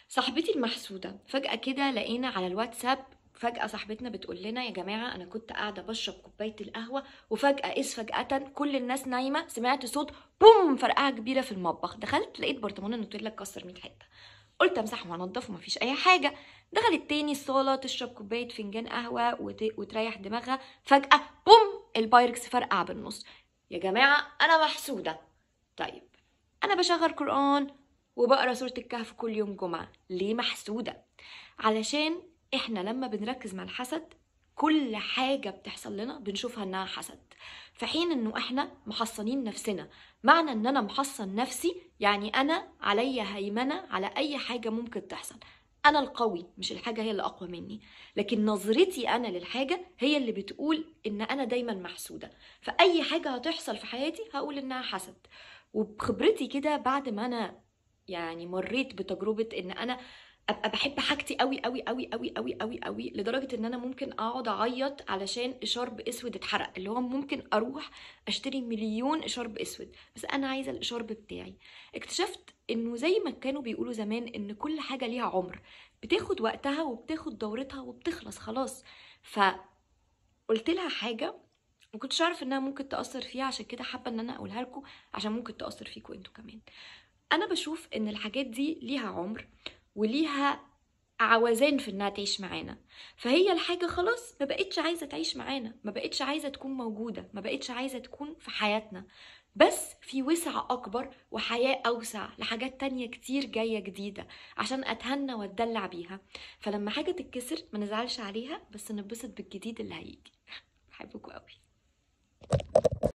صاحبتي المحسودة فجأة كده لقينا على الواتساب، فجأة صاحبتنا بتقول لنا: يا جماعة أنا كنت قاعدة بشرب كوباية القهوة وفجأة فجأة كل الناس نايمة، سمعت صوت بوم فرقعة كبيرة في المطبخ. دخلت لقيت برطمان النوتيلا اتكسر 100 حتة. قلت امسحه وانضفه، مفيش أي حاجة. دخلت تاني الصالة تشرب كوباية فنجان قهوة وتريح دماغها، فجأة بوم البايركس فرقع بالنص. يا جماعة أنا محسودة. طيب، أنا بشغل قرآن وبقرا سورة الكهف كل يوم جمعة. ليه محسودة؟ علشان احنا لما بنركز مع الحسد كل حاجة بتحصل لنا بنشوفها انها حسد، في حين انه احنا محصنين نفسنا. معنى ان انا محصن نفسي يعني انا عليا هيمنة على اي حاجة ممكن تحصل. انا القوي، مش الحاجة هي اللي اقوى مني، لكن نظرتي انا للحاجة هي اللي بتقول ان انا دايما محسودة. فاي حاجة هتحصل في حياتي هقول انها حسد. وبخبرتي كده بعد ما انا يعني مريت بتجربة ان انا ابقى بحب حاجتي قوي قوي قوي قوي قوي قوي قوي لدرجة ان انا ممكن اقعد اعيط علشان اشارب اسود اتحرق، اللي هو ممكن اروح اشتري مليون اشارب اسود بس انا عايزة الاشارب بتاعي. اكتشفت انه زي ما كانوا بيقولوا زمان ان كل حاجة ليها عمر، بتاخد وقتها وبتاخد دورتها وبتخلص خلاص. فقلت لها حاجة ما كنتش اعرف انها ممكن تأثر فيها، عشان كده حابة ان انا اقولها لكم عشان ممكن تأثر فيكم انتوا كمان. انا بشوف ان الحاجات دي ليها عمر وليها عوزان في انها تعيش معانا. فهي الحاجة خلاص ما بقتش عايزة تعيش معانا، ما بقتش عايزة تكون موجودة، ما بقتش عايزة تكون في حياتنا. بس في وسع اكبر وحياة اوسع لحاجات تانية كتير جاية جديدة عشان اتهنى واتدلع بيها. فلما حاجة تتكسر ما نزعلش عليها، بس نبسط بالجديد اللي هيجي. بحبكم قوي.